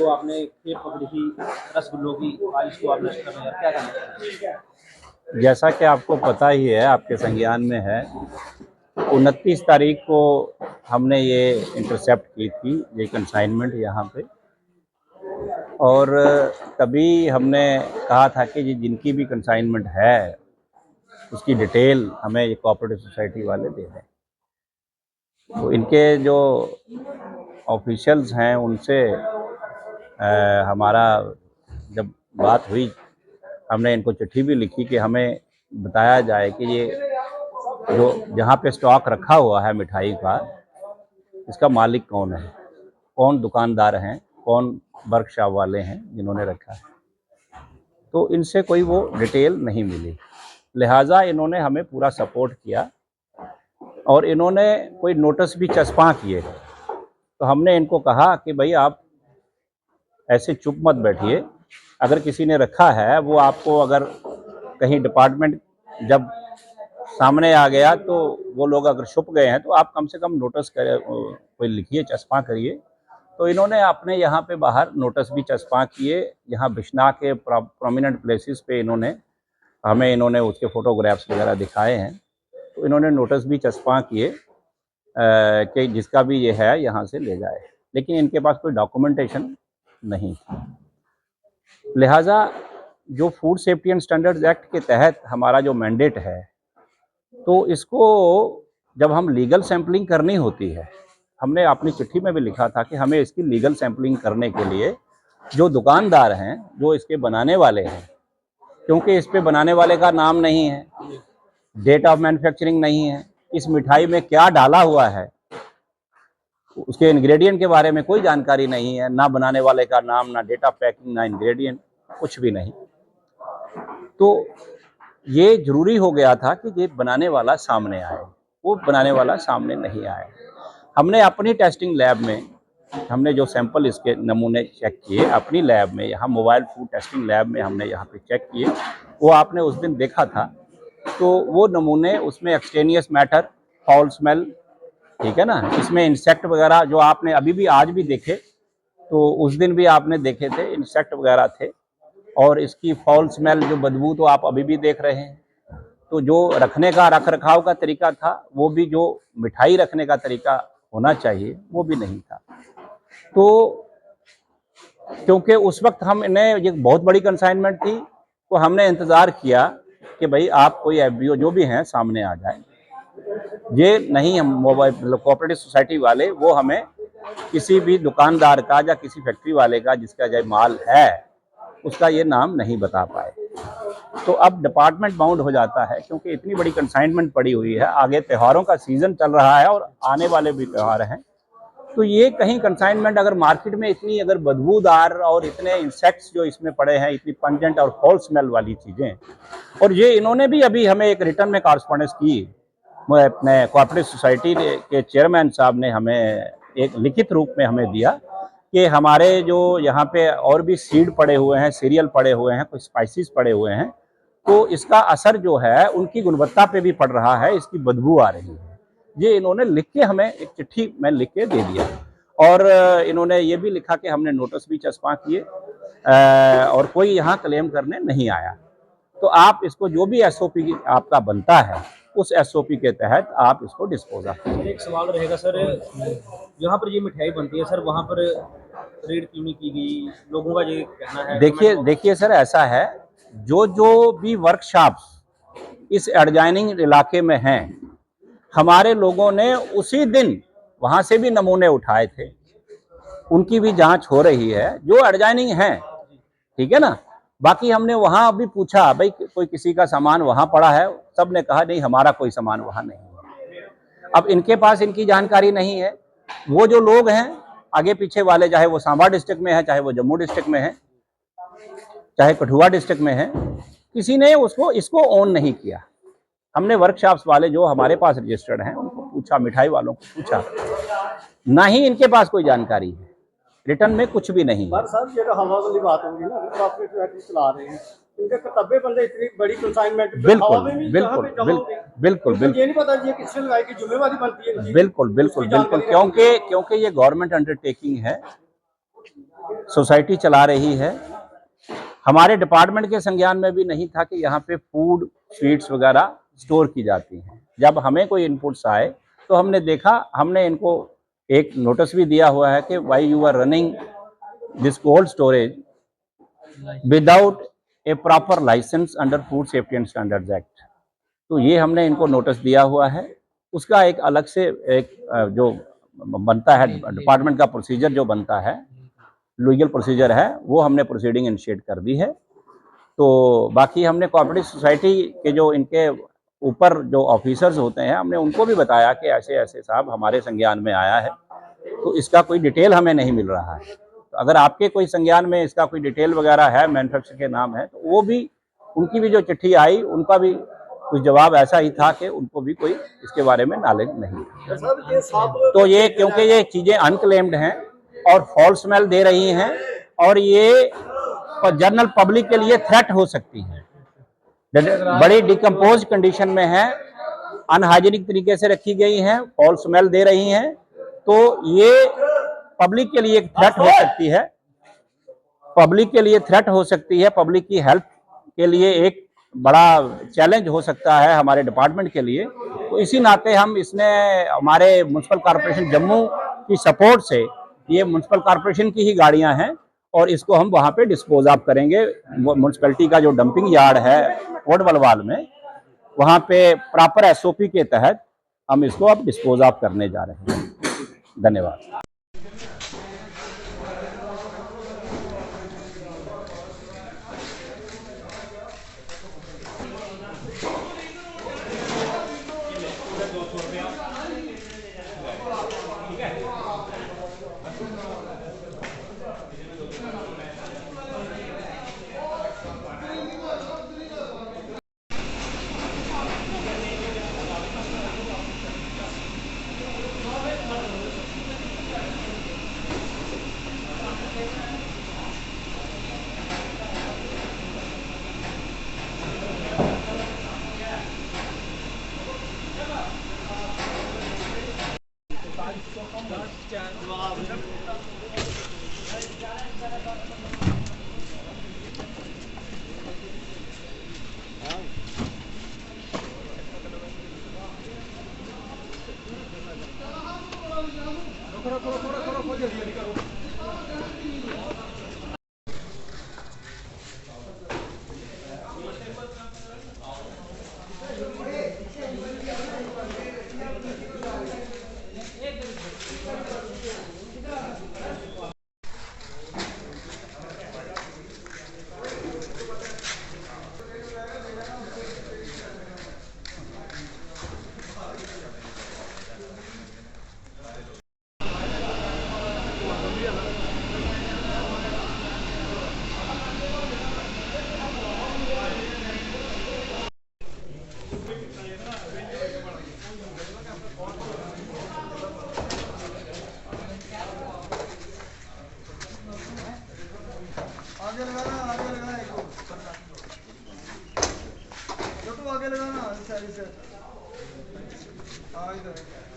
जो आपने खेप पकड़ी थी रसगुल्लों की, आज इसको आप नष्ट कर रहे हैं, क्या कहना है? जैसा कि आपको पता ही है, आपके संज्ञान में है, 29 तारीख को हमने ये इंटरसेप्ट की थी, ये कंसाइनमेंट यहाँ पे। और तभी हमने कहा था कि ये जिनकी भी कंसाइनमेंट है उसकी डिटेल हमें ये कोऑपरेटिव सोसाइटी वाले दे दें। तो इनके जो ऑफिशियल्स हैं उनसे हमारा जब बात हुई, हमने इनको चिट्ठी भी लिखी कि हमें बताया जाए कि ये जो जहाँ पे स्टॉक रखा हुआ है मिठाई का, इसका मालिक कौन है, कौन दुकानदार हैं, कौन वर्कशॉप वाले हैं जिन्होंने रखा है। तो इनसे कोई वो डिटेल नहीं मिली, लिहाजा इन्होंने हमें पूरा सपोर्ट किया और इन्होंने कोई नोटिस भी चस्पा किए। तो हमने इनको कहा कि भाई आप ऐसे चुप मत बैठिए, अगर किसी ने रखा है वो आपको अगर कहीं डिपार्टमेंट जब सामने आ गया तो वो लोग अगर छुप गए हैं तो आप कम से कम नोटिस करें, कोई लिखिए, चस्पा करिए। तो इन्होंने अपने यहाँ पे बाहर नोटिस भी चस्पा किए, यहाँ बिश्ना के प्रोमिनेंट प्लेसेस पे इन्होंने उसके फोटोग्राफ्स वगैरह दिखाए हैं। तो इन्होंने नोटिस भी चस्पा किए कि जिसका भी ये है यहाँ से ले जाए, लेकिन इनके पास कोई डॉक्यूमेंटेशन नहीं थी। लिहाजा जो food safety and standards act के तहत हमारा जो मैंडेट है, तो इसको जब हम लीगल सैंपलिंग करनी होती है, हमने अपनी चिट्ठी में भी लिखा था कि हमें इसकी लीगल सैंपलिंग करने के लिए जो दुकानदार हैं, जो इसके बनाने वाले हैं, क्योंकि इस पे बनाने वाले का नाम नहीं है, डेट ऑफ मैन्युफैक्चरिंग नहीं है, इस मिठाई में क्या डाला हुआ है उसके इंग्रेडिएंट के बारे में कोई जानकारी नहीं है, ना बनाने वाले का नाम, ना डेट ऑफ पैकिंग, ना इंग्रेडिएंट, कुछ भी नहीं। तो ये जरूरी हो गया था कि ये बनाने वाला सामने आए, वो बनाने वाला सामने नहीं आया। हमने अपनी टेस्टिंग लैब में, हमने जो सैंपल इसके नमूने चेक किए अपनी लैब में, यहाँ मोबाइल फूड टेस्टिंग लैब में हमने यहाँ पे चेक किए, वो आपने उस दिन देखा था। तो वो नमूने, उसमें एक्सटेनियस मैटर, फाउल स्मेल, ठीक है ना, इसमें इंसेक्ट वगैरह जो आपने अभी भी आज भी देखे, तो उस दिन भी आपने देखे थे, इंसेक्ट वगैरह थे। और इसकी फाउल स्मेल, जो बदबू, तो आप अभी भी देख रहे हैं। तो जो रखने का, रख रखाव का तरीका था, वो भी जो मिठाई रखने का तरीका होना चाहिए वो भी नहीं था। तो क्योंकि उस वक्त हमने, ये बहुत बड़ी कंसाइनमेंट थी, तो हमने इंतज़ार किया कि भाई आप कोई एफबीओ जो भी हैं सामने आ जाए। ये नहीं, हम मोबाइल कोऑपरेटिव सोसाइटी वाले वो हमें किसी भी दुकानदार का या किसी फैक्ट्री वाले का जिसका जो माल है उसका ये नाम नहीं बता पाए। तो अब डिपार्टमेंट बाउंड हो जाता है, क्योंकि इतनी बड़ी कंसाइनमेंट पड़ी हुई है, आगे त्योहारों का सीजन चल रहा है और आने वाले भी त्यौहार हैं। तो ये कहीं कंसाइनमेंट अगर मार्केट में इतनी अगर बदबूदार और इतने इंसेक्ट्स जो इसमें पड़े हैं, इतनी पंजेंट और फॉल स्मेल वाली चीज़ें, और ये इन्होंने भी अभी हमें एक रिटर्न में कॉरेस्पॉन्डेंस की, अपने कोऑपरेटिव सोसाइटी के चेयरमैन साहब ने हमें एक लिखित रूप में हमें दिया कि हमारे जो यहाँ पे और भी सीड पड़े हुए हैं, सीरियल पड़े हुए हैं, कुछ स्पाइसेस पड़े हुए हैं, तो इसका असर जो है उनकी गुणवत्ता पे भी पड़ रहा है, इसकी बदबू आ रही है। ये इन्होंने लिख के हमें एक चिट्ठी में लिख के दे दिया। और इन्होंने ये भी लिखा कि हमने नोटिस भी चस्पा किए और कोई यहाँ क्लेम करने नहीं आया। तो आप इसको जो भी एसओपी आपका बनता है उस एसओपी के तहत आप इसको डिस्पोज ऑफ करें। एक सवाल रहेगा सर, जहाँ पर ये मिठाई बनती है सर, वहाँ पर रेड क्यों नहीं की गई? लोगों का ये कहना है। देखिए सर, ऐसा है, जो भी वर्कशॉप्स इस एडजॉइनिंग इलाके में हैं, हमारे लोगों ने उसी दिन वहाँ से भी नमूने उठाए थे, उनकी भी जांच हो रही है, जो एडजॉइनिंग हैं, ठीक है ना। बाकी हमने वहाँ भी पूछा, भाई कोई किसी का सामान वहाँ पड़ा है, सब ने कहा नहीं, हमारा कोई सामान वहाँ नहीं है। अब इनके पास इनकी जानकारी नहीं है। वो जो लोग हैं आगे पीछे वाले, चाहे वो सांबा डिस्ट्रिक्ट में है, चाहे वो जम्मू डिस्ट्रिक्ट में है, चाहे कठुआ डिस्ट्रिक्ट में है, किसी ने इसको ऑन नहीं किया। हमने वर्कशॉप्स वाले जो हमारे पास रजिस्टर्ड हैं उनको पूछा, मिठाई वालों को पूछा, ना ही इनके पास कोई जानकारी है, रिटर्न में कुछ भी नहीं है। सर ये तो हवा वाली बात होगी ना, कोऑपरेटिव चला रहे हैं, इनके तब्बे बंदे इतनी बड़ी कंसाइनमेंट बिल्कुल, ये नहीं पता ये किससे लगाई की जिम्मेवारी बनती है। बिल्कुल, क्योंकि ये गवर्नमेंट अंडरटेकिंग है सोसाइटी चला रही है। हमारे डिपार्टमेंट के संज्ञान में भी नहीं था कि यहाँ पे फूड स्वीट्स वगैरह स्टोर की जाती हैं। जब हमें कोई इनपुट्स आए तो हमने देखा, हमने इनको एक नोटिस भी दिया हुआ है कि why you are running this cold storage without a proper licence under food safety and standards act. तो ये हमने इनको नोटिस दिया हुआ है। उसका एक अलग से एक जो बनता है डिपार्टमेंट का प्रोसीजर जो बनता है, लीगल प्रोसीजर है, वो हमने प्रोसीडिंग इनिशिएट कर दी है। तो बाकी हमने कोऑपरेटिव सोसाइटी के जो इनके ऊपर जो ऑफिसर्स होते हैं, हमने उनको भी बताया कि ऐसे ऐसे साहब हमारे संज्ञान में आया है, तो इसका कोई डिटेल हमें नहीं मिल रहा है। तो अगर आपके कोई संज्ञान में इसका कोई डिटेल वगैरह है, मैन्युफैक्चरर के नाम है, तो वो भी, उनकी भी जो चिट्ठी आई उनका भी कुछ जवाब ऐसा ही था कि उनको भी कोई इसके बारे में नॉलेज नहीं था। तो ये क्योंकि ये चीज़ें अनक्लेम्ड हैं और फॉल्स स्मेल दे रही हैं और ये जनरल पब्लिक के लिए थ्रेट हो सकती है, बड़ी डिकम्पोज कंडीशन में है, अनहाइजीनिक तरीके से रखी गई हैं, फॉल्स स्मेल दे रही हैं, तो ये पब्लिक के लिए एक थ्रेट हो सकती है, पब्लिक के लिए थ्रेट हो सकती है, पब्लिक की हेल्थ के लिए एक बड़ा चैलेंज हो सकता है हमारे डिपार्टमेंट के लिए। तो इसी नाते हम इसमें हमारे म्युनिसिपल कॉर्पोरेशन जम्मू की सपोर्ट से, ये म्युनिसिपल कॉर्पोरेशन की ही गाड़ियां हैं और इसको हम वहां पे डिस्पोज ऑफ करेंगे। म्युनिसिपैलिटी का जो डंपिंग यार्ड है कोट बलवाल में, वहां पे प्रॉपर एसओपी के तहत हम इसको अब डिस्पोज ऑफ करने जा रहे हैं। धन्यवाद। आगे लगाना एक छोटू आगे लगाना साइड से। हाँ इधर